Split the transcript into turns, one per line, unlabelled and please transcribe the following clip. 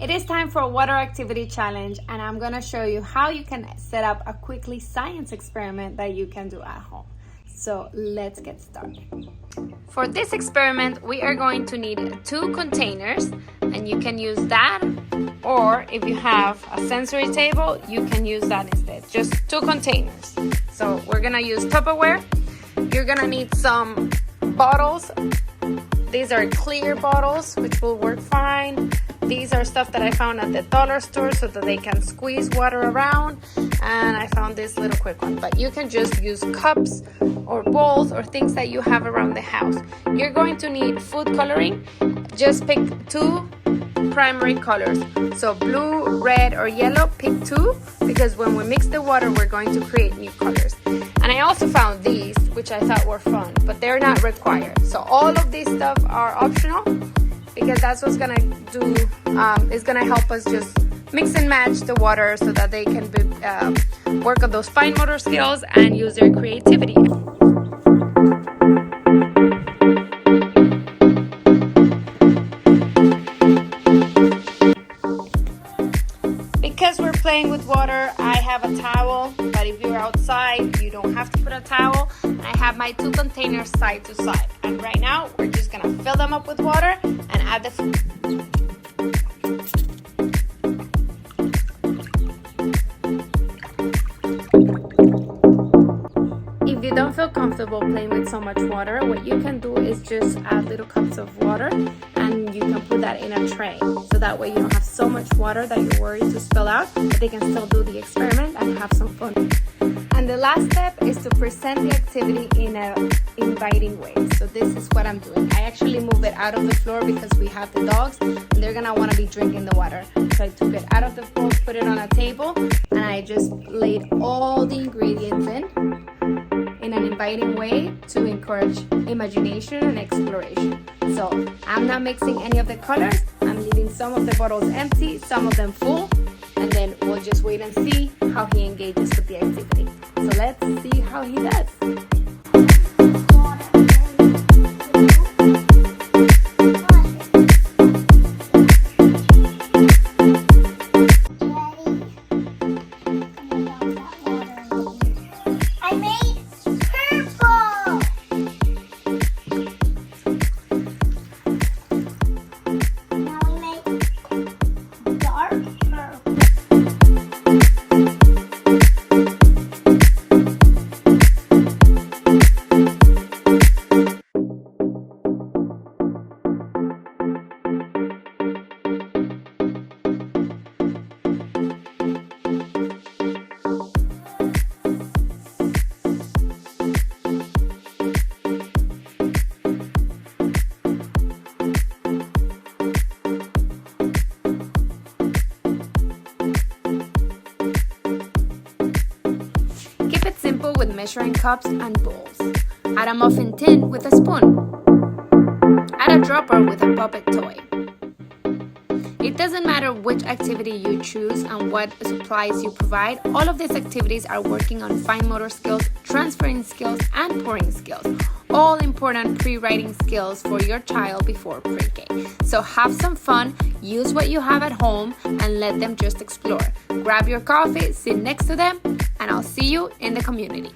It is time for a water activity challenge, and I'm going to show you how you can set up a quickly science experiment that you can do at home. So let's get started. For this experiment, we are going to need 2 containers, and you can use that, or if you have a sensory table, you can use that instead. Just 2 containers. So we're going to use Tupperware. You're going to need some bottles. These are clear bottles, which will work fine. These are stuff that I found at the dollar store so that they can squeeze water around. And I found this little quick one. But you can just use cups or bowls or things that you have around the house. You're going to need food coloring. Just pick 2 primary colors. So blue, red, or yellow, pick 2. Because when we mix the water, we're going to create new colors. And I also found these, which I thought were fun, but they're not required. So all of these stuff are optional, because that's what's gonna do, is gonna help us just mix and match the water so that they can work on those fine motor skills and use their creativity. Because we're playing with water, I have a towel, but if you're outside, you don't have to put a towel. I have my 2 containers side to side, and right now we're just gonna fill them up with water and add the food. If you don't feel comfortable playing with so much water, what you can do is just add little cups of water, and you can put that in a tray, so that way you don't have so much water that you're worried to spill out, but they can still do the experiment and have some fun. And the last step is to present the activity in an inviting way. So this is what I'm doing. I actually move it out of the floor because we have the dogs and they're gonna wanna be drinking the water. So I took it out of the floor, put it on a table, and I just laid all the ingredients in an inviting way to encourage imagination and exploration. So I'm not mixing any of the colors. I'm leaving some of the bottles empty, some of them full, and then we'll just wait and see how he engages with the activity. So let's see how he does. With measuring cups and bowls. Add a muffin tin with a spoon. Add a dropper with a puppet toy. It doesn't matter which activity you choose and what supplies you provide. All of these activities are working on fine motor skills, transferring skills, and pouring skills. All important pre-writing skills for your child before pre-K. So have some fun, use what you have at home, and let them just explore. Grab your coffee, sit next to them, and I'll see you in the community.